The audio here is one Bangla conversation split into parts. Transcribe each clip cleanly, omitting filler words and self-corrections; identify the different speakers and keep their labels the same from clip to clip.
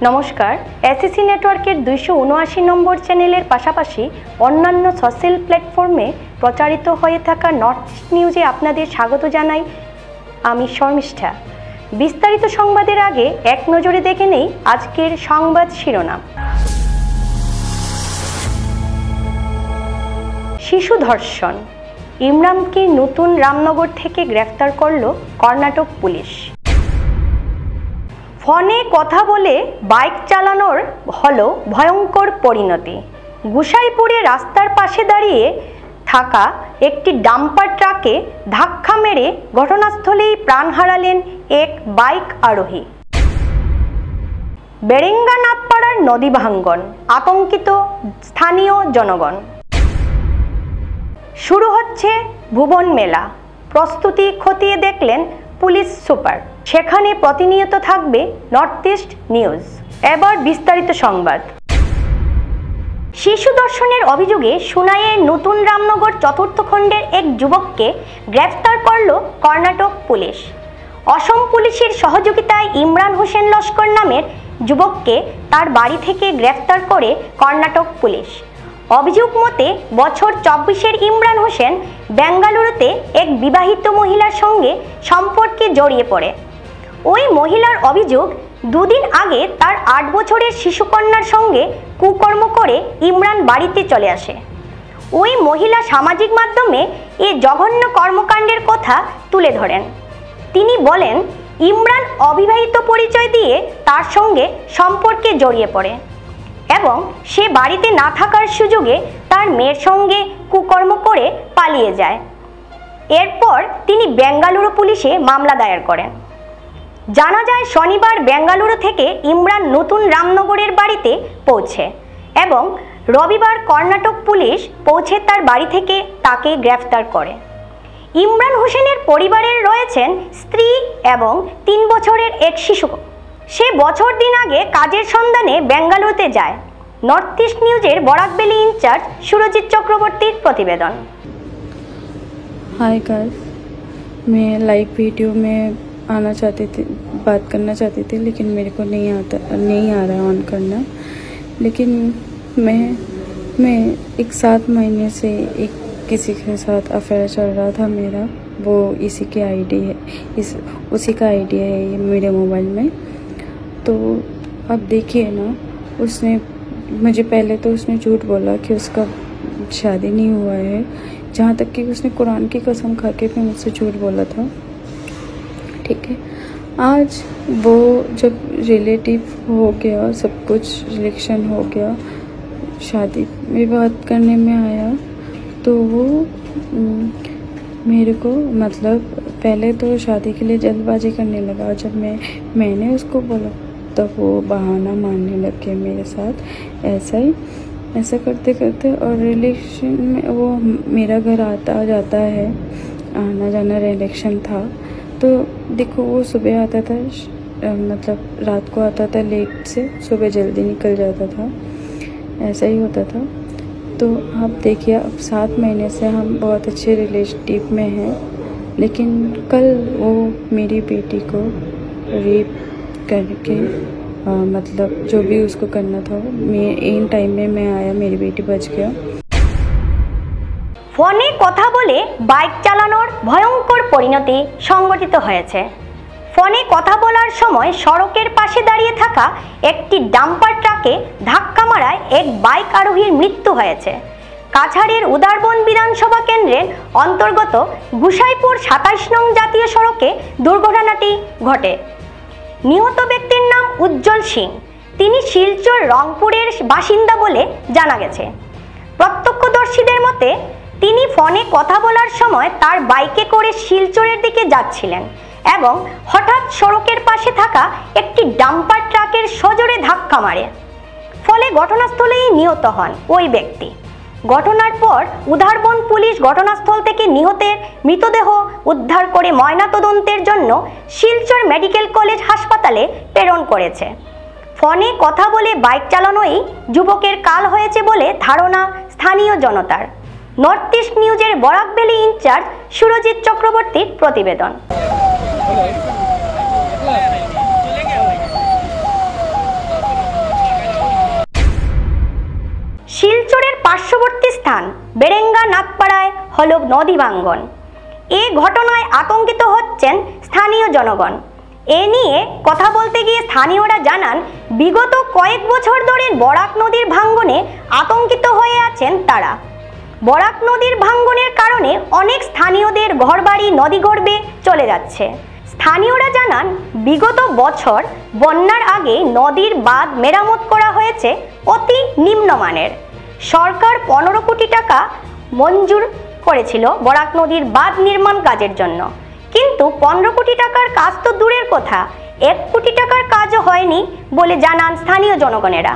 Speaker 1: নমস্কার, এসএসসি নেটওয়ার্কের 279 নম্বর চ্যানেলের পাশাপাশি অন্যান্য সোশ্যাল প্ল্যাটফর্মে প্রচারিত হয়ে থাকা নর্থ ইস্ট নিউজে আপনাদের স্বাগত জানাই। আমি শর্মিষ্ঠা। বিস্তারিত সংবাদের আগে এক নজরে দেখে নেই আজকের সংবাদ শিরোনাম। শিশু ধর্ষণ, ইমরানকে নতুন রামনগর থেকে গ্রেফতার করল কর্ণাটক পুলিশ। ফোনে কথা বলে বাইক চালানোর হলো ভয়ঙ্কর পরিণতি। গুসাইপুরে রাস্তার পাশে দাঁড়িয়ে থাকা একটি ডাম্পার ট্রাকে ধাক্কা মেরে ঘটনাস্থলেই প্রাণ হারালেন এক বাইক আরোহী। বেরেঙ্গা নাথপাড়ার নদী ভাঙ্গন, আতঙ্কিত স্থানীয় জনগণ। শুরু হচ্ছে ভুবন মেলা, প্রস্তুতি খতিয়ে দেখলেন পুলিশ সুপার। সেখানে প্রতিনিয়ত থাকবে নর্থ ইস্ট নিউজ। এবার বিস্তারিত সংবাদ। শিশু ধর্ষণের অভিযোগে সুনাইয়ের নতুন রামনগর চতুর্থ খণ্ডের এক যুবককে গ্রেফতার করল কর্ণাটক পুলিশ। অসম পুলিশের সহযোগিতায় ইমরান হোসেন লস্কর নামের যুবককে তার বাড়ি থেকে গ্রেফতার করে কর্ণাটক পুলিশ। অভিযোগ মতে বছর 24-এর ইমরান হোসেন বেঙ্গালুরুতে এক বিবাহিত মহিলার সঙ্গে সম্পর্কে জড়িয়ে পড়ে। ওই মহিলার অভিযোগ, দুদিন আগে তার 8 বছরের শিশুকন্যার সঙ্গে কুকর্ম করে ইমরান বাড়িতে চলে আসে। ওই মহিলা সামাজিক মাধ্যমে এ জঘন্য কর্মকাণ্ডের কথা তুলে ধরেন। তিনি বলেন, ইমরান অবিবাহিত পরিচয় দিয়ে তার সঙ্গে সম্পর্কে জড়িয়ে পড়ে এবং সে বাড়িতে না থাকার সুযোগে তার মেয়ের সঙ্গে কুকর্ম করে পালিয়ে যায়। এরপর তিনি বেঙ্গালুরু পুলিশে মামলা দায়ের করেন। জানা যায়, শনিবার বেঙ্গালুরু থেকে ইমরান নতুন রামনগরের বাড়িতে পৌঁছে এবং রবিবার কর্ণাটক পুলিশ পৌঁছে তার বাড়ি থেকে তাকে গ্রেফতার করে। ইমরান হোসেনের পরিবারের রয়েছেন স্ত্রী এবং 3 বছরের এক শিশু। সে বছর দিন আগে কাজের সন্ধানে বেঙ্গালুরুতে যায়। নর্থ ইস্ট নিউজের বরাক ভ্যালি ইনচার্জ সুরজিৎ চক্রবর্তীর প্রতিবেদন।
Speaker 2: हाय गाइस, मैं लाइव वीडियो में आना चाहती थी, बात करना चाहती थी, लेकिन मेरे को नहीं आ रहा ऑन करना। लेकिन मैं एक 7 महीने से एक किसी के साथ अफेयर चल रहा था मेरा। वो उसी का आईडी है ये मेरे मोबाइल में। तो अब देखिए ना, उसने मुझे पहले तो उसने झूठ बोला कि उसका शादी नहीं हुआ है, जहाँ तक कि उसने कुरान की कसम खा के भी मुझसे झूठ बोला था। ठीक है, आज वो जब रिलेटिव हो गया, सब कुछ रिलेक्शन हो गया, शादी में बात करने में आया, तो वो मेरे को मतलब पहले तो शादी के लिए जल्दबाजी करने लगा। और जब मैंने उसको बोला तब वो बहाना मारने लग गया मेरे साथ। ऐसा करते करते और रिलेशन में वो मेरा घर आता जाता है, आना जाना रिलेशन था। तो देखो, वो सुबह आता था, मतलब रात को आता था लेट से, सुबह जल्दी निकल जाता था, ऐसा ही होता था। तो आप देखिए, अब 7 महीने से हम बहुत अच्छे रिलेशनशिप में हैं, लेकिन कल वो मेरी बेटी को रेप करके मतलब जो भी उसको करना था, मैं इन टाइम में मैं आया, मेरी बेटी बच गया।
Speaker 1: ফোনে কথা বলে বাইক চালানোর ভয়ঙ্কর পরিণতি সংঘটিত হয়েছে। ফোনে কথা বলার সময় সড়কের পাশে দাঁড়িয়ে থাকা একটি ডাম্পার ট্রাকে ধাক্কা মারায় এক বাইক আরোহীর মৃত্যু হয়েছে। কাছাড়ের উদারবন বিধানসভা কেন্দ্রের অন্তর্গত গুসাইপুর 27 নং জাতীয় সড়কে দুর্ঘটনাটি ঘটে। নিহত ব্যক্তির নাম উজ্জ্বল সিং। তিনি শিলচর রংপুরের বাসিন্দা বলে জানা গেছে। প্রত্যক্ষদর্শীদের মতে, তিনি ফোনে কথা বলার সময় তার বাইকে করে শিলচরের দিকে যাচ্ছিলেন এবং হঠাৎ সড়কের পাশে থাকা একটি ডাম্পার ট্রাকের সজোরে ধাক্কা মারে। ফলে ঘটনাস্থলেই নিহত হন ওই ব্যক্তি। ঘটনার পর উদারবন পুলিশ ঘটনাস্থল থেকে নিহতের মৃতদেহ উদ্ধার করে ময়নাতদন্তের জন্য শিলচর মেডিকেল কলেজ হাসপাতালে প্রেরণ করেছে। ফোনে কথা বলে বাইক চালানোই যুবকের কাল হয়েছে বলে ধারণা স্থানীয় জনতার। নর্থ ইস্ট নিউজের বরাক ভ্যালি ইনচার্জ সুরজিৎ চক্রবর্তীর প্রতিবেদন। শিলচরের পার্শ্ববর্তী স্থান বেরেঙ্গা নাথপাড়ায় হল নদী ভাঙ্গন। এ ঘটনায় আতঙ্কিত হচ্ছেন স্থানীয় জনগণ। এ নিয়ে কথা বলতে গিয়ে স্থানীয়রা জানান, বিগত কয়েক বছর ধরে বরাক নদীর ভাঙ্গনে আতঙ্কিত হয়ে আছেন তারা। বরাক নদীর ভাঙ্গনের কারণে অনেক স্থানীয়দের ঘরবাড়ি নদীগর্ভে চলে যাচ্ছে। স্থানীয়রা জানান, বিগত বছর বন্যার আগে নদীর বাঁধ মেরামত করা হয়েছে অতি নিম্নমানের। সরকার 15 কোটি টাকা মঞ্জুর করেছিল বরাক নদীর বাঁধ নির্মাণ কাজের জন্য, কিন্তু 15 কোটি টাকার কাজ তো দূরের কথা, 1 কোটি টাকার কাজও হয়নি বলে জানান স্থানীয় জনগণেরা।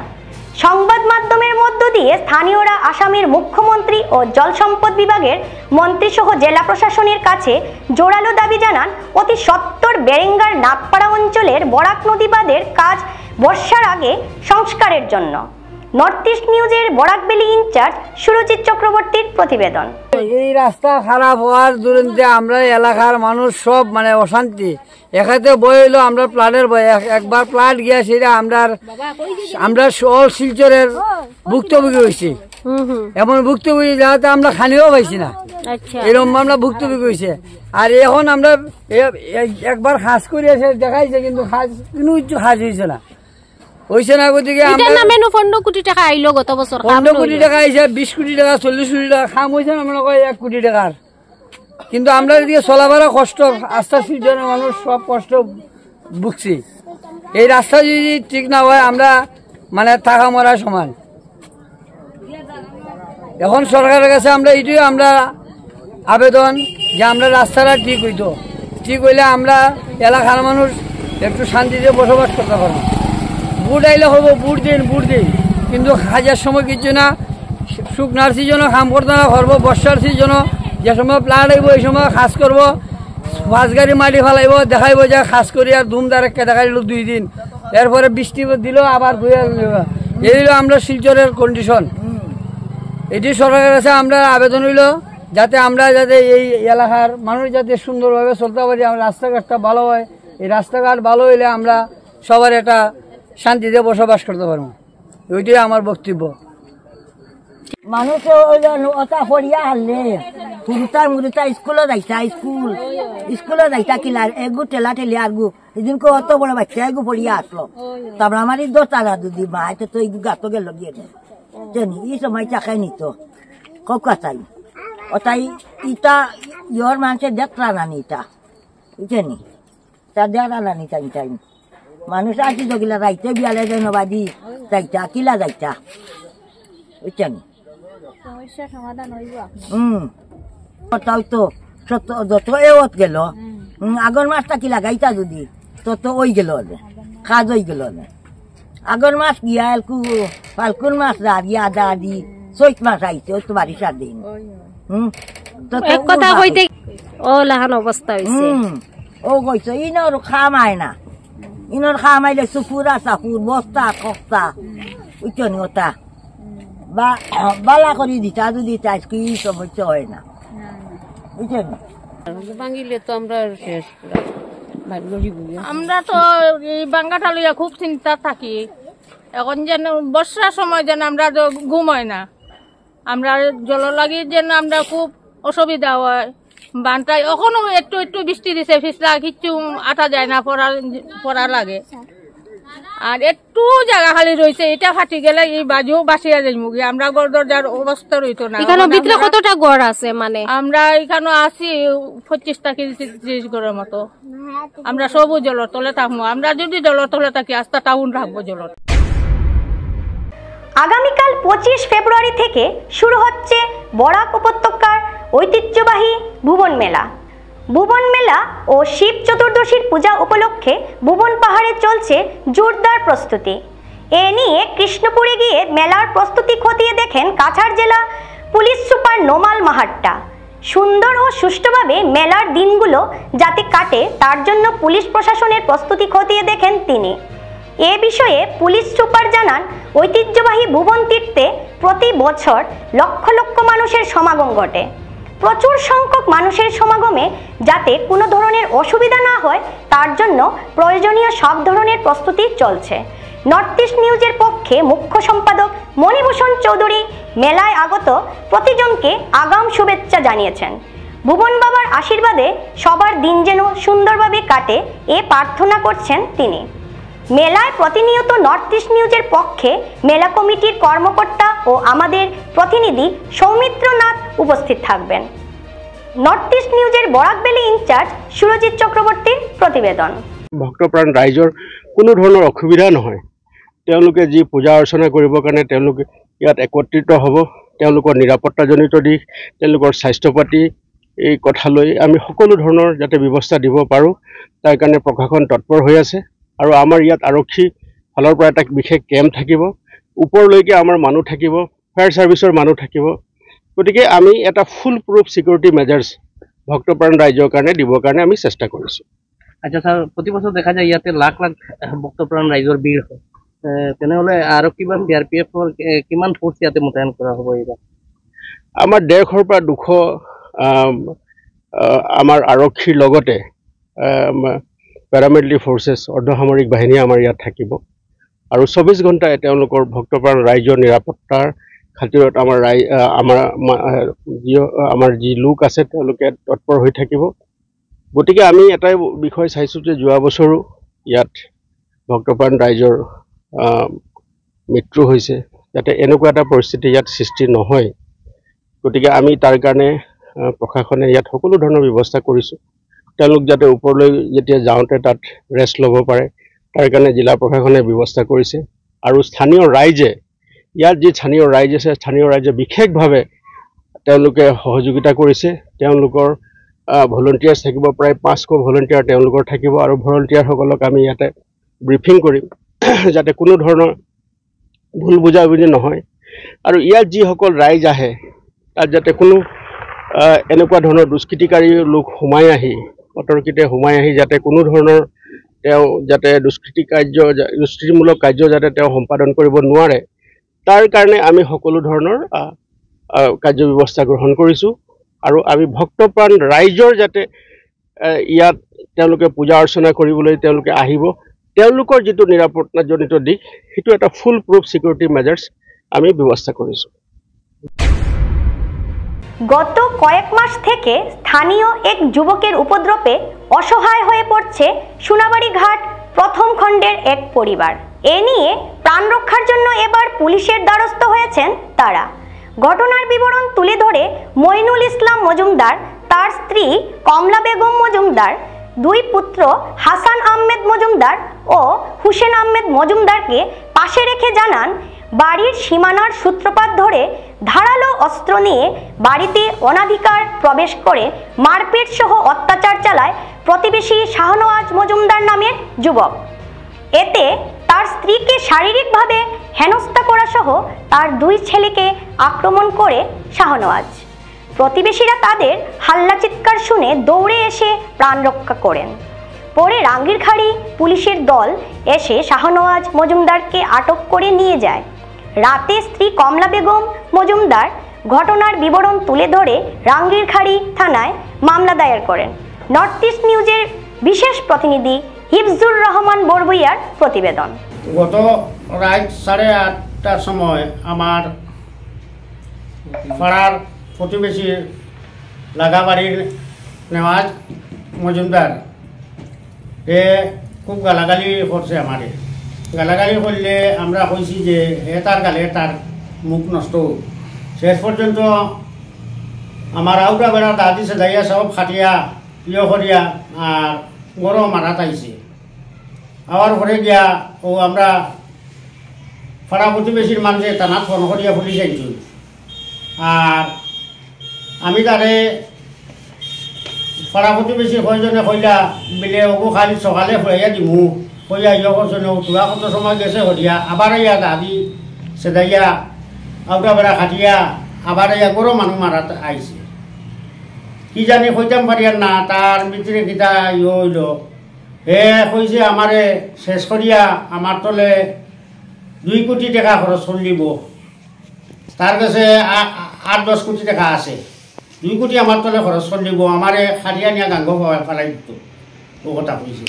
Speaker 1: সংবাদ মাধ্যমের মধ্য দিয়ে স্থানীয়রা আসামের মুখ্যমন্ত্রী ও জল সম্পদ বিভাগের মন্ত্রীসহ জেলা প্রশাসনের কাছে জোরালো দাবি জানান অতি সত্বর বেরেঙ্গার নাথপাড়া অঞ্চলের বরাক নদী বাঁধের কাজ বর্ষার আগে সংস্কারের জন্য। নর্থ ইস্ট নিউজের বরাকবেলি ইনচার্জ সুরজিৎ চক্রবর্তীর প্রতিবেদন।
Speaker 3: এই রাস্তা খারাপ হওয়ার দুরন্তে আমরা এলাকার মানুষ সব অশান্তি। এখানে বই হইলো আমরা প্লাটের বই, একবার প্লাট গিয়া সেটা আমরা সল শিলচরের ভুক্তভোগী হয়েছি। এমন ভুক্তভোগী যাতে আমরা খানিও পাইছি না, এরকম আমরা ভুক্তভোগী হয়েছে। আর এখন আমরা একবার খাস করে এসে দেখাইছে, কিন্তু কিছু খাস হয়েছে না, হয়েছে না। গতিকে
Speaker 4: 15 কোটি টাকা আইলো গত বছর,
Speaker 3: 15 কোটি টাকা আইছে, 20 কোটি টাকা 40 কোটি টাকা খাম হয়েছে না, মনে হয় 1 কোটি টাকার। কিন্তু আমরা এদিকে চলাফেরা কষ্ট, আস্থা শিলচরের মানুষ সব কষ্ট ভুগছি। এই রাস্তা যদি ঠিক না হয় আমরা থাকা মরা সমান। এখন সরকারের কাছে আমরা এইটুকু আমরা আবেদন যে আমরা রাস্তাটা ঠিক হইতো, ঠিক হইলে আমরা এলাকার মানুষ একটু শান্তিতে বসবাস করতে পারবো। বুট আইলে হবো, বুট দিন, কিন্তু হাজার সময় কিছু না। শুকনার সিজনও কাম করতে না করবো, বর্ষার সিজনও যে সময় প্লাট আইব এই সময় খাস করবো, 5 গাড়ি মাটি ফেলাইব, দেখাইব যে খাস করি, আর ধুমধারাক্কে দেখাইল 2 দিন, এরপরে বৃষ্টি দিল আবার ধুয়ে। এই হলো আমরা শিলচরের কন্ডিশন। এটি সরকারের কাছে আমরা আবেদন হইল যাতে এই এলাকার মানুষ যাতে সুন্দরভাবে চলতে পারি, আমরা রাস্তাঘাটটা ভালো হয়। এই রাস্তাঘাট ভালো হইলে আমরা সবার একটা শান্তিতে বসবাস করতে পারবো। ওইটাই আমার বক্তব্য।
Speaker 5: মানুষ ওটা ফরিয়া হারলে মুরুতা স্কুলে যাইতা, স্কুলে যাইতা কিলা এগু ঠেলা ঠেলি আরগু এদিনকে অত বড় বাচ্চা এগু ফরিয়া আসলো। তারপর আমার এই 10 টাকা দুদি মা তো এগু গাতো গেল গিয়ে জানি এই সময় চাকাই নিত কাতাই ওটাই ইটা ইয়র মানুষের দেখরা নানি ইটা বুঝছেনি, তা দেখরা নানি টাইম টাইম মানুষ আসি তো গিলা যাইতে বিয়ালে যেন বাদি যাইতা কিলা যাইতা বুঝছেন।
Speaker 4: সমস্যা সমাধান হইব।
Speaker 5: ওটাও তো যত এওত গেল আগর মাছটা কি লাগাইতা যদি তত ওই গেল কাজ হয়ে গেল। আগর মাছ গিয়া ফাল্গুন মাছ দাঁড়িয়ে আদা আদি চৈত মাছ আইছে ওই তো বারিশার দিন।
Speaker 4: এক কথা কইতে ও লাহান অবস্থা হইছে।
Speaker 5: ও কইছে ইনর খামায় না, ইনর খামাইলে সুপুরা চাপুর বস্তা কস্তা উঠনি ওটা বা বালা করে দিতা যদি আজকে এই সমস্যা হয় না বুঝছেন।
Speaker 4: ভাঙিলে তো আমরা শেষ।
Speaker 6: আমরা তো এই বাঙ্গাটা লইয়া খুব চিন্তা থাকি। এখন যেন বর্ষার সময় যেন আমরা ঘুম হয় না, আমরা জল লাগি যেন আমরা খুব অসুবিধা হয়। বানটাই এখনো একটু একটু বৃষ্টি দিছে, ফিসলা কিচ্ছু আটা যায় না, পড়া লাগে। আর একটু জায়গা খালি রয়েছে, এটা ফাটি গেলে এই বাজু বাসিয়া যাই মুগি আমরা গড় দরজার অবস্থা রইতো না।
Speaker 4: এখানে ভিতরে কতটা গড় আছে?
Speaker 6: আমরা এখানে আছি 25টা কি 30 গড়ের মতো। আমরা সবু জলের তলে থাকবো। আমরা যদি জলের তলে থাকি আস্তা টাউন রাখবো জলের।
Speaker 1: আগামীকাল 25 ফেব্রুয়ারি থেকে শুরু হচ্ছে বরাক উপত্যকার ঐতিহ্যবাহী ভুবন মেলা। ভুবন মেলা ও শিব চতুর্দশীর পূজা উপলক্ষে ভুবন পাহাড়ে চলছে জোরদার প্রস্তুতি। এ নিয়ে কৃষ্ণপুরে গিয়ে মেলার প্রস্তুতি খতিয়ে দেখেন কাছাড় জেলা পুলিশ সুপার নোমাল মাহাট্টা। সুন্দর ও সুষ্ঠুভাবে মেলার দিনগুলো যাতে কাটে তার জন্য পুলিশ প্রশাসনের প্রস্তুতি খতিয়ে দেখেন তিনি। এ বিষয়ে পুলিশ সুপার জানান, ঐতিহ্যবাহী ভুবন তীর্থে প্রতি বছর লক্ষ লক্ষ মানুষের সমাগম ঘটে। প্রচুর সংখ্যক মানুষের সমাগমে যাতে কোনো ধরনের অসুবিধা না হয় তার জন্য প্রয়োজনীয় সব ধরনের প্রস্তুতি চলছে। নর্থ ইস্ট নিউজের পক্ষে মুখ্য সম্পাদক মণিভূষণ চৌধুরী মেলায় আগত প্রতিজনকে আগাম শুভেচ্ছা জানিয়েছেন। ভুবন বাবার আশীর্বাদে সবার দিন যেন সুন্দরভাবে কাটে এ প্রার্থনা করছেন তিনি। মেলায় প্রতিনিয়ত নর্থ ইস্ট নিউজের পক্ষে মেলা কমিটির কর্মকর্তা ও আমাদের প্রতিনিধি সৌমিত্র নাথ উপস্থিত থাকবেন। নর্থ ইস্ট নিউজের বরাকভেলি ইনচার্জ সুরজিৎ চক্রবর্তীর প্ৰতিবেদন।
Speaker 7: ভক্তপ্ৰাণ ৰাইজৰ কোনো ধৰণৰ অসুবিধা নহয়। তেওঁলোকে যি পূজা অৰ্চনা কৰিবৰ কাৰণে তেওঁলোকে ইয়াত একত্ৰিত হ'ব, তেওঁলোকৰ নিৰাপত্তাজনিত দিশ, তেওঁলোকৰ স্বাস্থ্য পাতি এই কথা লৈ আমি সকলো ধৰণৰ যাতে ব্যৱস্থা দিব পাৰোঁ তাৰ কাৰণে প্ৰশাসন তৎপৰ হৈ আছে। আৰু আমাৰ ইয়াত আৰক্ষী ফালৰ পৰা এটা বিশেষ কেম্প থাকিব, ওপৰলৈকে আমাৰ মানুহ থাকিব, ফায়াৰ ছাৰ্ভিচৰ মানুহ থাকিব। গতিকে আমি এটা ফুল প্ৰুফ সিকিউৰিটি মেজাৰ্স ভক্তপ্ৰাণ ৰাইজৰ কাৰণে দিবৰ কাৰণে আমি চেষ্টা কৰিছোঁ।
Speaker 8: আচ্ছা স্যার, প্রতি বছর দেখা যায় ইয়াতে লাখ লাখ ভক্তপ্রাণ রাইজৰ ভিড় হয়, তেনেহলে আৰক্ষী বা CRPF কিমান ফোর্স ইয়াতে মোতায়েন করা হ'ব এইবাৰ?
Speaker 7: আমাৰ 150 পৰা 200 আমাৰ আৰক্ষীৰ লগতে পেৰামিলিটাৰী ফৰ্চেছ অৰ্ধসামৰিক বাহিনী আমাৰ ইয়াত থাকিব আৰু 24 ঘণ্টাই তেওঁলোকৰ ভক্তপ্ৰাণ ৰাইজৰ নিৰাপত্তাৰ খাতিৰত আমাৰ যি লোক আছে তেওঁলোকে তৎপৰ হৈ থাকিব। গতিকে আমি এটাই বিষয় চাইছোঁ যে যোৱা বছৰো ইয়াত ভক্তপ্ৰাণ ৰাইজৰ মৃত্যু হৈছে, যাতে এনেকুৱা এটা পৰিস্থিতি ইয়াত সৃষ্টি নহয়। গতিকে আমি তাৰ কাৰণে প্ৰশাসনে ইয়াত সকলো ধৰণৰ ব্যৱস্থা কৰিছোঁ। তেওঁলোক যাতে ওপৰলৈ যেতিয়া যাওঁতে তাত ৰেষ্ট ল'ব পাৰে তাৰ কাৰণে জিলা প্ৰশাসনে ব্যৱস্থা কৰিছে। আৰু স্থানীয় ৰাইজে ইয়াত যি স্থানীয় ৰাইজ আছে, স্থানীয় ৰাইজে বিশেষভাৱে তেওঁলোকে সহযোগিতা কৰিছে। তেওঁলোকৰ ভলণ্টিয়াৰ্ছ থাকিব, প্ৰায় 500 ভলণ্টিয়াৰ তেওঁলোকৰ থাকিব আৰু ভলণ্টিয়াৰসকলক আমি ইয়াতে ব্ৰিফিং কৰিম যাতে কোনো ধৰণৰ ভুল বুজাবুজি নহয়। আৰু ইয়াত যিসকল ৰাইজ আহে তাত যাতে কোনো এনেকুৱা ধৰণৰ দুষ্কৃতিকাৰী লোক সোমাই আহি অতৰ্কিতে সোমাই আহি যাতে কোনো ধৰণৰ তেওঁ যাতে দুষ্কৃতিমূলক কাৰ্য যাতে তেওঁ সম্পাদন কৰিব নোৱাৰে তাৰ কাৰণে আমি সকলো ধৰণৰ কাৰ্য ব্যৱস্থা গ্ৰহণ কৰিছোঁ। আৰু আমি ভক্তপ্ৰাণ ৰাইজৰ যাতে ইয়াত তেওঁলোকে পূজা অৰ্চনা কৰিবলৈ তেওঁলোকে আহিব, তেওঁলোকৰ যিটো নিৰাপত্তাজনিত দিশ সেইটো এটা ফুল প্ৰুফ সিকিউৰিটি মেজাৰ্স আমি ব্যৱস্থা কৰিছোঁ।
Speaker 1: গত কয়েক মাস থেকে স্থানীয় এক যুবকের উপদ্রবে অসহায় হয়ে পড়ছে সোনাবাড়ি ঘাট প্রথম খণ্ডের এক পরিবার। এ নিয়ে প্রাণ রক্ষার জন্য এবার পুলিশের দ্বারস্থ হয়েছেন তারা। ঘটনার বিবরণ তুলে ধরে মইনুল ইসলাম মজুমদার, তার স্ত্রী কমলা বেগম মজুমদার, দুই পুত্র হাসান আহমেদ মজুমদার ও হুসেন আহমেদ মজুমদারকে পাশে রেখে জানান, বাড়ির সীমানার সূত্রপাত ধরে ধারালো অস্ত্র নিয়ে বাড়িতে অনাধিকার প্রবেশ করে মারপিট সহ অত্যাচার চালায় প্রতিবেশী শাহনওয়াজ মজুমদার নামের যুবক। এতে তার স্ত্রীকে শারীরিকভাবে হেনস্থা করা সহ তার দুই ছেলেকে আক্রমণ করে শাহনওয়াজ। প্রতিবেশীরা তাদের হাল্লা চিৎকার শুনে দৌড়ে এসে প্রাণ রক্ষা করেন। পরে রাঙ্গিরখাড়ি পুলিশের দল এসে শাহনওয়াজ মজুমদারকে আটক করে নিয়ে যায়। রাতে স্ত্রী কমলা বেগম মজুমদার ঘটনার বিবরণ তুলে ধরে রাঙ্গিরখাড়ি থানায় মামলা দায়ের করেন। নর্থ ইস্ট নিউজের বিশেষ প্রতিনিধি হিফজুর রহমান বরবইয়ার প্রতিবেদন।
Speaker 9: গত রাত 8:30টার সময় আমার পাড়ার প্রতিবেশী লাগাবাড়ির নেওয়াজ মজুমদার এ খুব গালাগালি করছে আমারে। গালাগালি করলে আমরা কইছি যে তার গালে তার মুখ নষ্ট। শেষ পর্যন্ত আমার আউটা বেড়া দাদি সে দাইয়া সব খাটিয়া করিয়া আর গরো মারা তাইছে। আবার ঘরে গিয়া ও আমরা পাড়া প্রতিবেশীর মানুষে টানা ফোন করিয়া পুলিশ আইছি। আর আমি তারে পাড়া প্রতিবেশী কয়জনে কইলা বিলে ওগো খালি সকালে ফুরাইয়া দিমু কইয়া ইয়ে করছে তোরা কত সময় গেছে হরিয়া আবার ইয়া দাদি সেদাইয়া আউটা বেড়া খাটিয়া আবার ইয়া গরো মানুষ মারা আইছে। কি জানি কইতাম পারিয়ার না তার ভিতরে কিতা ইয়ে হইল। হে কইছে আমারে শেষ করিয়া আমার তলে 2 কোটি টাকা খরচ করলিব। তার কাছে 8-10 কোটি টাকা আছে। 2 কোটি আমার তলে খরচ করলিব, আমারে খারিয়া নিয়া গাঙ্গ ফেলাই দিত। ও কথা কইছে।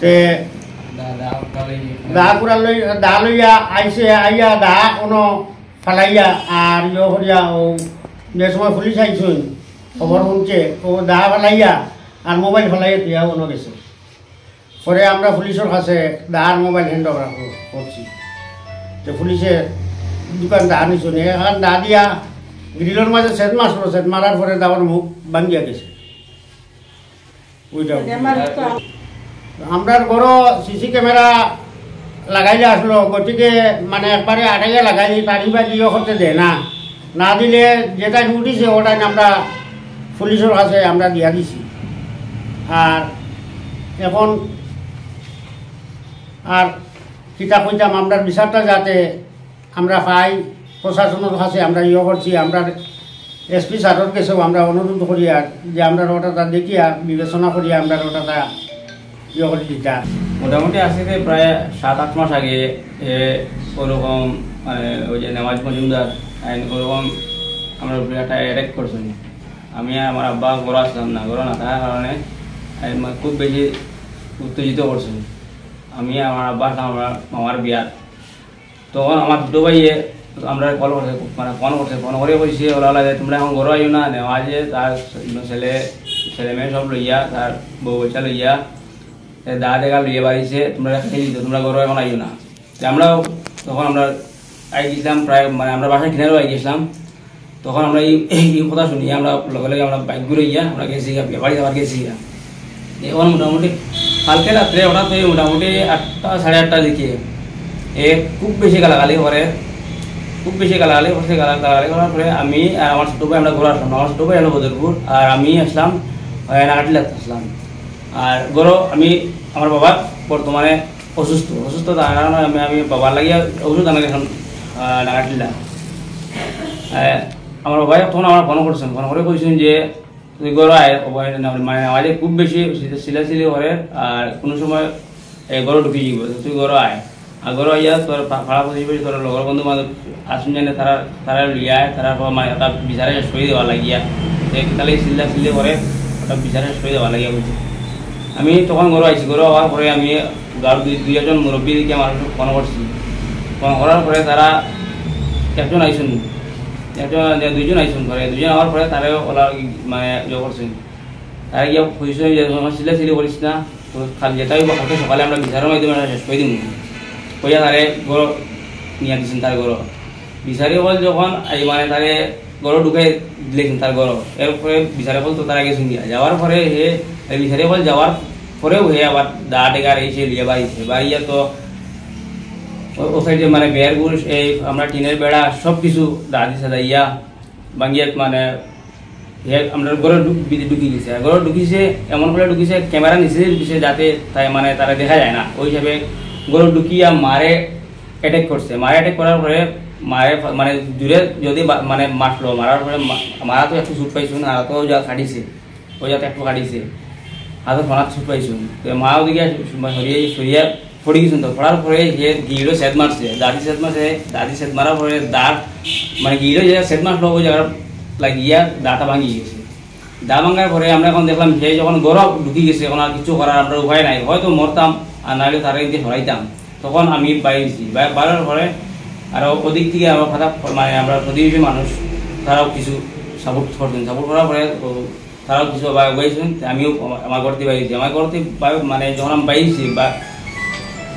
Speaker 9: তে দা লইয়া আইসে আইয়া দা কোনো ফালাইয়া আর ইয়ে করিয়া ও যে সময় পুলিশ আইসুন খবর শুনছে ও দা ফালাইয়া আর মোবাইল ফালাইয়া তুইয়া কোনো গেছে পরে আমরা পুলিশের কাছে দার মোবাইল হ্যান্ড ওভার করছি তো পুলিশে দোকান দা নিছুন এখন দা দিয়া গ্রিলের মাঝে সেট মারছিল সেট মারার পরে দাবার মুখ ভাঙ্গিয়া গেছে ওইটা আমরা বড় সিসি ক্যামেরা লাগাইলে আসলো গতিকে মানে একবারে আটাইয়া লাগাই তারি বাজি করতে দেয় না দিলে যেটা উঠিছে ওটাই আমরা পুলিশের কাছে আমরা দিয়া দিছি আর এখন আর কিতা কইতাম আমরা বিচারটা যাতে আমরা পাই প্রশাসনের কাছে আমরা করছি আমরা এসপি স্যারের কাছেও আমরা অনুরোধ করি আর যে আমরা ওটা দেখিয়া বিবেচনা করিয়া আমরা ওটা করে দিতা
Speaker 10: মোটামুটি আজকে প্রায় 7-8 মাস আগে ওরকম মানে ওই যে নেওয়াজ মজুমদার ওরকম আমরা একটা অ্যাটাক করছেন আমি আমার আব্বা ঘরে আসলাম না ঘরে না থাকার কারণে খুব বেশি উত্তেজিত করছেন আমি আমার আব্বা আমার মামার বিয়ার তখন আমার দুটো ভাইয়ে আমরা কল করছে মানে ফোন করে কইছে ওলা যে তোমরা এখন ঘরে আইও না নেওয়াজে তার ছেলে মেয়ে সব লইয়া তার বউ বাচ্চা লইয়া দা দেখা লইয়া বাড়িছে তোমরা খেয়ে দিত তোমরা ঘরে এখন আইও না আমরাও তখন আমরা আই গেছিলাম প্রায় মানে আমরা বাসায় কিনারেও আই গেছিলাম তখন আমরা এই কথা শুনি আমরা লগে লগে আমরা বাইকগুলো ইয়া আমরা গেছি বাড়ি আবার গেছি এখন মোটামুটি কালকে রাত্রে হঠাৎ হয়ে মোটামুটি 8টা 8:30 দিকে খুব বেশি গালাগালি করে গালাগালি করার পরে আমি আর আমার ছোটো ভাই আমরা ঘরে আসলাম আমার ছোটো ভাই হলো বদরপুর আর আমি আসলাম নাগাটিলা আসলাম আর গরো আমি আমার বাবা বর্তমানে অসুস্থ তার কারণে আমি বাবার লাগিয়া ওষুধ আনা গেছিলাম নাগাটিলা আমার বাবাই তখন আমার ফোন করছেন ফোন করে কইছেন যে তুই গরো আয় মানে আমাদের খুব বেশি সিলাসিলি করে আর কোনো সময় গরো ঢুকি যাব তুই গরো আয় আর গরো আইয়া তোর ভাড়া প্রতিবেশী তোর লগর বন্ধু বান্ধব আসুন জানে তারা লিয়ায় তারা মানে একটা বিচারে সই দেওয়া লাগিয়া তাহলে সিল্লি করে ওটা বিচারে সই দেওয়া লাগিয়া বলছে আমি তখন গরো আইছি গরো হওয়ার পরে আমি গাঁর দুই একজন মুরব্বী দিকে আমার ফোন করছি ফোন করার পরে তারা একজন আইসুন দুইজন আইসুন ঘরে দুজন হওয়ার পরে তারা ওলা মানে ইয়ে করছেন তারা গিয়ে কইছে যে সিলি করিস না তো খালি যেটাই কালকে সকালে আমরা বিচারের মাধ্যমে শেষ করে দিন কইয়া তারে গরো নিয়ে দিয়েছেন তার গরো বিচারে বল যখন মানে তারে গরো ঢুকে দিলেছেন তার গরো এরপরে বিচারে বল তো তারা গেছেন গিয়া যাওয়ার পরে হে বিচারে বল যাওয়ার পরেও হে আবার দা টেকার এসে লিয়ে বাড়িয়া তো ও সাইডে মানে বেয়ারগুল এই আমরা টিনের বেড়া সব কিছু দা দিছে দাইয়া ভাঙিয়া মানে আমরা গরো ঢুকি গেছে গরো ঢুকিছে এমন করে ঢুকিছে ক্যামেরা নিচে ঢুকিছে যাতে তাই মানে তারা দেখা যায় না ওই হিসাবে গরু ঢুকিয়া মারে অ্যাটাক করছে অ্যাটাক করার পরে মারে মানে দূরে যদি মানে মারলো মারার পরে মারা তো একটু ছুট পাইছুন হাতও যা কাটিছে ওই যাতে একটু কাটিছে হাতত মারা ছুট পাইছুন তো মাও দিকে সরিয়ে পড়ে গেছুন তো পড়ার পরে যে গিড়ো সেদ মারছে দাদি সেদ মারার পরে দাঁত মানে গিড়ো যে সেদ মারলো ওই জায়গার লাগিয়া দাঁটা ভাঙি গেছে দা ভাঙার পরে আমরা এখন দেখলাম সে যখন গরম ঢুকি গেছে এখন আর কিছু করার আমরা উপায় নাই হয়তো মরতাম আর নাহলে তারা কিন্তু সরাইতাম তখন আমি বাইরেছি বাড়ার পরে আর ওদিক থেকে আমার কথা মানে আমরা প্রতিবেশী মানুষ তারাও কিছু সাপোর্ট করতেন সাপোর্ট করার পরে তারাও কিছু বাইরেছেন আমিও আমার ঘরতে বাইরেছি আমার ঘরতে মানে যখন আমি বাইরেছি বা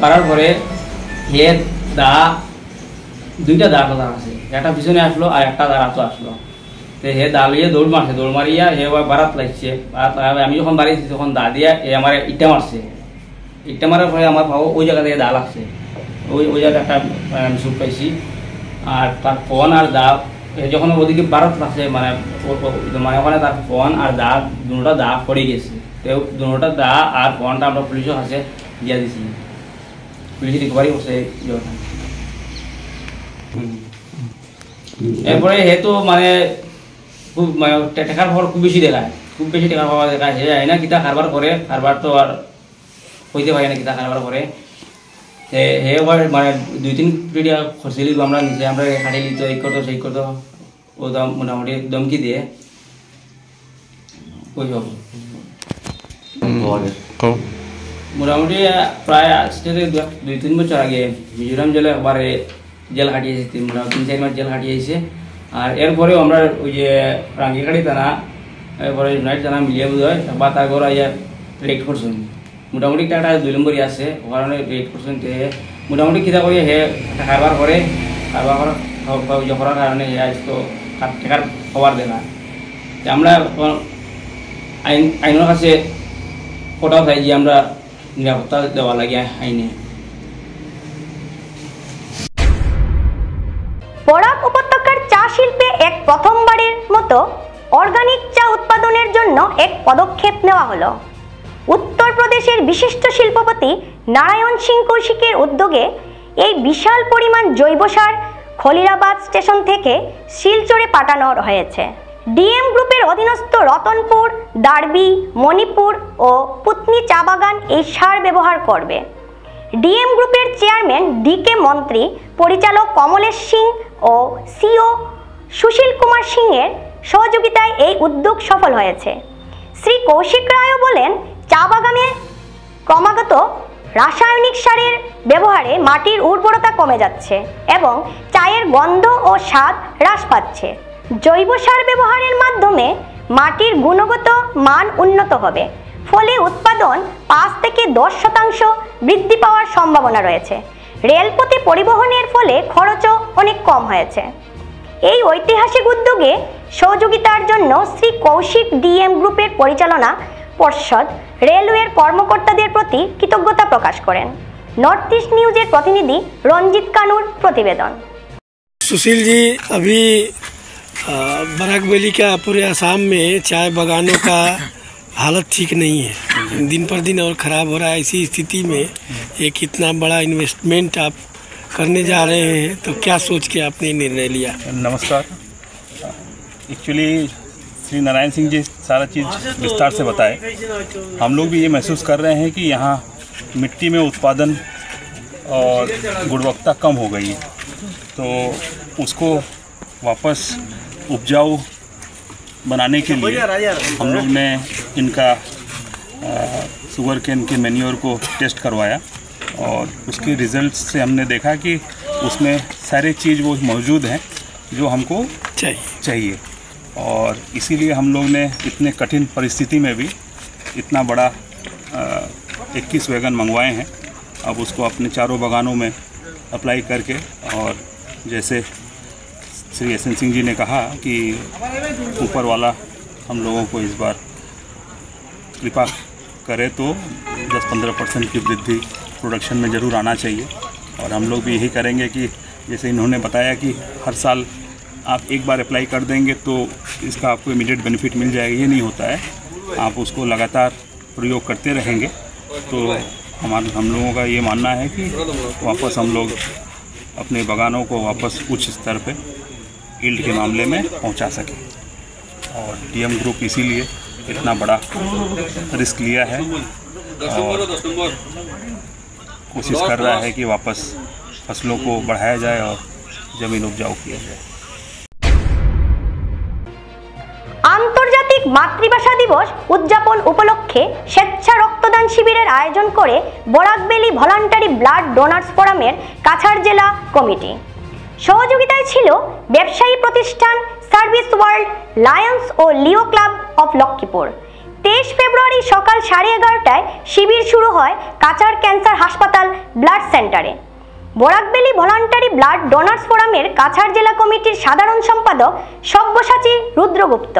Speaker 10: পারার পরে হে দুইটা দা কথা আছে একটা পিছনে আসলো আর একটা দা রাতো আসলো তো হে দা লিয়ে দৌড় মারিয়া হে বারাত লাগছে আমি যখন বাড়িয়েছি তখন দা দিয়া আমার ইটা মারছে ইটা মারার পরে আমার ভাবো ওই জায়গা থেকে দা লাগছে ওই জায়গায় একটা সুট পাইছি আর তার ফোন আর দা যখন ওদিকে বারাত লাগছে মানে ওখানে তার ফোন আর দা দুটা দা পড়ে গেছে তো দুটা দা আর ফোনটা আমরা পুলিশের কাছে দিয়ে দিছি পুলিশ রিকভারি করছে এরপরে হে তো মানে খুব টাকার খবর খুব বেশি দেখায় টাকার খবর দেখায় হে যায় না কিতা কারবার করে কারবার তো আর হইতে পারে না কিতা কারবার করে হে মানে 2-3 পিডিয়া খরচে লিখবো আমরা নিজে আমরা খাটি লিত এই করতো সেই করতো ও দাম মোটামুটি দমকি দিয়ে ওই সব মোটামুটি প্রায় আজ থেকে 2-3 বছর আগে মিজোরাম জেলে একবারে জেল হাঁটিয়েছে, মোটামুটি 3-4 মাস জেল হাঁটিয়েছে। আর এরপরেও আমরা ওই যে রাঙ্গিকাড়ি থানা, এরপরে ইউনাইটেড থানা মিলিয়ে বোধ হয় বা তার ঘর আইয়া রেড করছেন। মোটামুটি একটা 2 নম্বরই আছে, ওখানে রেড করছেন। মোটামুটি কিতা করে হে কারবার করে, কারবার করার কারণে হে আজ তো টাকার খবর দেয় না। আমরা আইনের কাছে কোটাও চাই যে আমরা নিরাপত্তা দেওয়া লাগে আইনে।
Speaker 1: বরাক উপত্যকার চা শিল্পে এক প্রথমবারের মতো অর্গানিক চা উৎপাদনের জন্য এক পদক্ষেপ নেওয়া হলো। উত্তরপ্রদেশের বিশিষ্ট শিল্পপতি নারায়ণ সিং কৌশিকের উদ্যোগে এই বিশাল পরিমাণ জৈব সার খলিরাবাদ স্টেশন থেকে শিলচরে পাঠানো হয়েছে। ডিএম গ্রুপের অধীনস্থ রতনপুর, দারবি, মণিপুর ও পুতনি চা বাগান এই সার ব্যবহার করবে। ডিএম গ্রুপের চেয়ারম্যান ডিকে মন্ত্রী, পরিচালক কমলেশ সিং ও সিও সুশীল কুমার সিংয়ের সহযোগিতায় এই উদ্যোগ সফল হয়েছে। শ্রী কৌশিক রায়ও বলেন, চা বাগানে ক্রমাগত রাসায়নিক সারের ব্যবহারে মাটির উর্বরতা কমে যাচ্ছে এবং চায়ের গন্ধ ও স্বাদ হ্রাস পাচ্ছে। জৈব সার ব্যবহারের মাধ্যমে মাটির গুণগত মান উন্নত হবে, ফলে উৎপাদন 5 থেকে 10% বৃদ্ধি পাওয়ার সম্ভাবনা রয়েছে। রেলপথে পরিবহনের ফলে খরচও অনেক কম হয়েছে। এই ঐতিহাসিক উদ্যোগে সহযোগিতার জন্য শ্রী কৌশিক ডিএম গ্রুপের পরিচালনা পর্ষদ রেলওয়ের কর্মকর্তাদের প্রতি কৃতজ্ঞতা প্রকাশ করেন। নর্থ ইস্ট নিউজের প্রতিনিধি রঞ্জিত কানুর প্রতিবেদন।
Speaker 11: सुशील जी, अभी बराक वैली का पूरे असम में चाय बागानों का हालत ठीक नहीं है, दिन पर दिन और ख़राब हो रहा है। इसी स्थिति में एक इतना बड़ा इन्वेस्टमेंट आप करने जा रहे हैं, तो क्या सोच के आपने निर्णय लिया?
Speaker 12: नमस्कार। एक्चुअली श्री नारायण सिंह जी सारा चीज़ विस्तार से बताए। हम लोग भी ये महसूस कर रहे हैं कि यहाँ मिट्टी में उत्पादन और गुणवत्ता कम हो गई है, तो उसको वापस उपजाऊ बनाने के लिए हम लोग ने इनका शुगर केन के मैन्योर को टेस्ट करवाया और उसके रिज़ल्ट से हमने देखा कि उसमें सारे चीज़ वो मौजूद हैं जो हमको चाहिए। और इसीलिए हम लोग ने इतने कठिन परिस्थिति में भी इतना बड़ा 21 वैगन मंगवाए हैं। अब उसको अपने चारों बागानों में अप्लाई करके, और जैसे श्री एस.एन. सिंह जी ने कहा कि ऊपर वाला हम लोगों को इस बार कृपा करे तो 10-15% की वृद्धि प्रोडक्शन में ज़रूर आना चाहिए। और हम लोग भी यही करेंगे कि जैसे इन्होंने बताया कि हर साल आप एक बार अप्लाई कर देंगे तो इसका आपको इमीडिएट बेनिफिट मिल जाएगा, ये नहीं होता है। आप उसको लगातार प्रयोग करते रहेंगे तो हम लोगों का ये मानना है कि वापस हम लोग अपने बागानों को वापस उच्च स्तर पे यील्ड के मामले में पहुंचा सकें। और डीएम ग्रुप इसीलिए इतना बड़ा रिस्क लिया है और कोशिश कर रहा है कि वापस फसलों को बढ़ाया जाए और ज़मीन उपजाऊ किया जाए।
Speaker 1: আন্তর্জাতিক মাতৃভাষা দিবস উদযাপন উপলক্ষে স্বেচ্ছা রক্তদান শিবিরের আয়োজন করে বরাকভ্যালি ভলান্টারি ব্লাড ডোনার্স ফোরামের কাছাড় জেলা কমিটি। সহযোগিতায় ছিল ব্যবসায়ী প্রতিষ্ঠান সার্ভিস ওয়ার্ল্ড, লায়ন্স ও লিও ক্লাব অফ লক্ষ্মীপুর। 23 ফেব্রুয়ারি সকাল 11:30টায় শিবির শুরু হয় কাছাড় ক্যান্সার হাসপাতাল ব্লাড সেন্টারে। বরাকভ্যালি ভলান্টারি ব্লাড ডোনার্স ফোরামের কাছাড় জেলা কমিটির সাধারণ সম্পাদক সব্যসাচী রুদ্রগুপ্ত,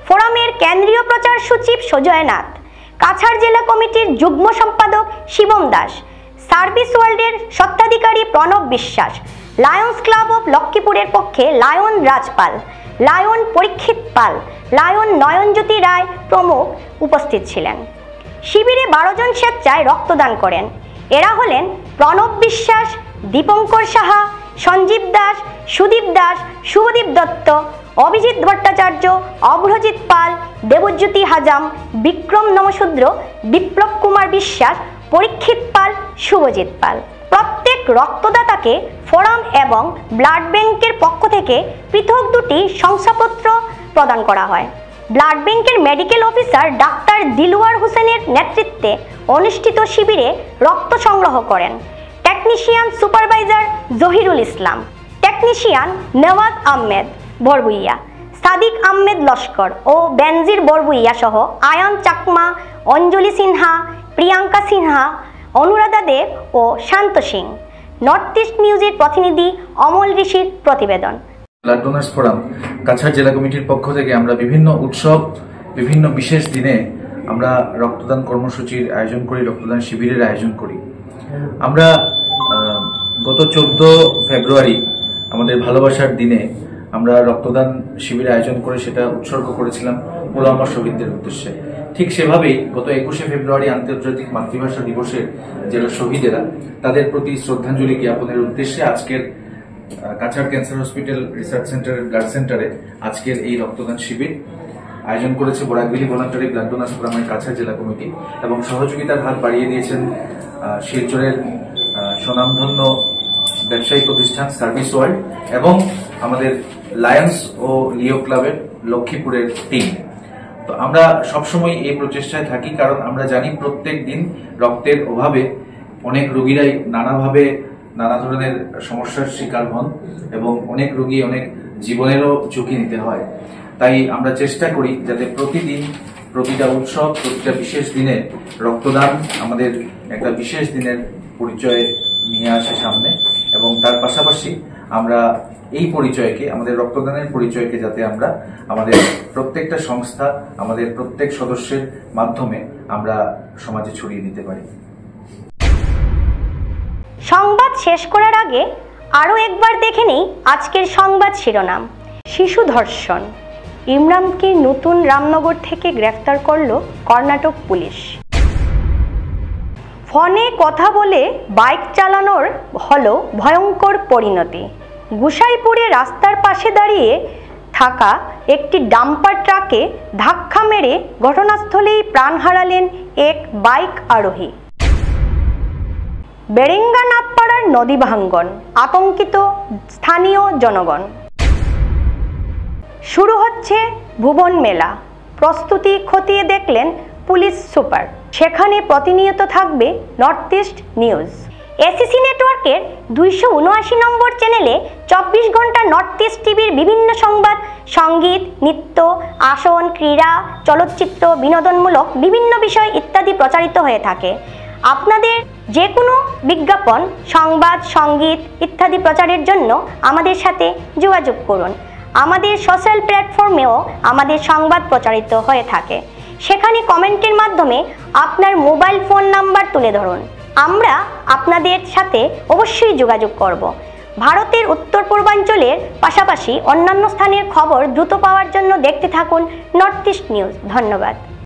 Speaker 1: ফোরামের কেন্দ্রীয় প্রচার সচিব সজয় নাথ, কাছাড় জেলা কমিটির যুগ্ম সম্পাদক শিবম দাস, সার্ভিস ওয়ার্ল্ডের স্বত্বাধিকারী প্রণব বিশ্বাস, লায়ন্স ক্লাব অফ লক্ষ্মীপুরের পক্ষে লায়ন রাজপাল, লায়ন পরীক্ষিত পাল, লায়ন নয়নজ্যোতি রায় প্রমুখ উপস্থিত ছিলেন। শিবিরে 12 জন স্বেচ্ছায় রক্তদান করেন। এরা হলেন প্রণব বিশ্বাস, দীপঙ্কর সাহা, সঞ্জীব দাস, সুদীপ দাস, শুভদীপ দত্ত, অভিজিৎ ভট্টাচার্য, অভ্রজিৎ পাল, দেবজ্যোতি হাজাম, বিক্রম নমশূদ্র, বিপ্লব কুমার বিশ্বাস, পরীক্ষিত পাল, শুভজিৎ পাল। প্রত্যেক রক্তদাতাকে ফোরাম এবং ব্লাড ব্যাংকের পক্ষ থেকে পৃথক 2টি শংসাপত্র প্রদান করা হয়। ব্লাড ব্যাংকের মেডিকেল অফিসার ডাক্তার দিলওয়ার হোসেনের নেতৃত্বে অনুষ্ঠিত শিবিরে রক্ত সংগ্রহ করেন টেকনিশিয়ান সুপারভাইজার জহিরুল ইসলাম, টেকনিশিয়ান নেওয়াজ আহমেদ বরবুইয়া, সাদিক আহমেদ লস্কর ও বেনজির বরবুইয়া সহ আয়ান চাকমা, অঞ্জলি সিনহা, প্রিয়াঙ্কা সিনহা, অনুরাধা দেব ও শান্ত সিং। নর্থ ইস্ট নিউজের প্রতিনিধি অমল ঋষির প্রতিবেদন।
Speaker 13: ব্লাড ডোনার্স ফোরাম কাছাড় জেলা কমিটির পক্ষ থেকে আমরা বিভিন্ন উৎসব, বিভিন্ন বিশেষ দিনে আমরা রক্তদান কর্মসূচির আয়োজন করি, রক্তদান শিবিরের আয়োজন করি। আমরা গত 14 ফেব্রুয়ারি আমাদের ভালোবাসার দিনে আমরা রক্তদান শিবির আয়োজন করে সেটা উৎসর্গ করেছিলাম পুলওয়ামা শহীদদের উদ্দেশ্যে। ঠিক সেভাবেই গত 21 ফেব্রুয়ারি আন্তর্জাতিক মাতৃভাষা দিবসের যারা শহীদেরা তাদের প্রতি শ্রদ্ধাঞ্জলি জ্ঞাপনের উদ্দেশ্যে আজকের কাছাড় ক্যান্সার হসপিটাল রিসার্চ সেন্টারের ব্লাড সেন্টারে আজকের এই রক্তদান শিবির আয়োজন করেছে বরাকভেলী ভলান্টারি ব্লাড ডোনার্স ফোরামের কাছাড় জেলা কমিটি এবং সহযোগিতার হাত বাড়িয়ে দিয়েছেন শিলচরের স্বনামধন্য ব্যবসায়ী প্রতিষ্ঠান সার্ভিস ওয়ার্ল্ড এবং আমাদের লায়ন্স ও লিও ক্লাবের লক্ষ্মীপুরের টিম। তো আমরা সবসময় এই প্রচেষ্টায় থাকি, কারণ আমরা জানি প্রত্যেক দিন রক্তের অভাবে অনেক রোগীরাই নানা ধরনের সমস্যার শিকার হন এবং অনেক রোগী অনেক জীবনেরও ঝুঁকি নিতে হয়। তাই আমরা চেষ্টা করি যাতে প্রতিদিন, প্রতিটা উৎসব, প্রতিটা বিশেষ দিনে রক্তদান আমাদের একটা বিশেষ দিনের পরিচয় নিয়ে আসে সামনে এবং তার পাশাপাশি আমরা এই পরিচয়কে, আমাদের রক্তদানের পরিচয়কে যাতে আমরা আমাদের প্রত্যেকটা সংস্থা, আমাদের প্রত্যেক সদস্যের মাধ্যমে আমরা সমাজে ছড়িয়ে দিতে পারি।
Speaker 1: সংবাদ শেষ করার আগে আরও একবার দেখে নেই আজকের সংবাদ শিরোনাম। শিশু ধর্ষণ, ইমরানকে নতুন রামনগর থেকে গ্রেফতার করল কর্ণাটক পুলিশ। ফোনে কথা বলে বাইক চালানোর হলো ভয়ঙ্কর পরিণতি। গুসাইপুরে রাস্তার পাশে দাঁড়িয়ে থাকা একটি ডাম্পার ট্রাকে ধাক্কা মেরে ঘটনাস্থলেই প্রাণ হারালেন এক বাইক আরোহী। বেরেঙ্গানাথপাড়ার নদী ভাঙ্গন, আতঙ্কিত স্থানীয় জনগণ। শুরু হচ্ছে ভুবন মেলা, প্রস্তুতি খতিয়ে দেখলেন পুলিশ সুপার। সেখানে প্রতিনিয়ত থাকবে নর্থ ইস্ট নিউজ। এসিসি নেটওয়ার্কের 279 নম্বর চ্যানেলে 24 ঘন্টা নর্থ ইস্ট টিভির বিভিন্ন সংবাদ, সঙ্গীত, নৃত্য, আসন, ক্রীড়া, চলচ্চিত্র, বিনোদনমূলক বিভিন্ন বিষয় ইত্যাদি প্রচারিত হয়ে থাকে। আপনাদের যে কোনো বিজ্ঞাপন, সংবাদ, সঙ্গীত ইত্যাদি প্রচারের জন্য আমাদের সাথে যোগাযোগ করুন। আমাদের সোশ্যাল প্ল্যাটফর্মেও আমাদের সংবাদ প্রচারিত হয়ে থাকে। সেখানে কমেন্টের মাধ্যমে আপনার মোবাইল ফোন নাম্বার তুলে ধরুন, আমরা আপনাদের সাথে অবশ্যই যোগাযোগ করব। ভারতের উত্তর পূর্বাঞ্চলের পাশাপাশি অন্যান্য স্থানের খবর দ্রুত পাওয়ার জন্য দেখতে থাকুন নর্থ ইস্ট নিউজ। ধন্যবাদ।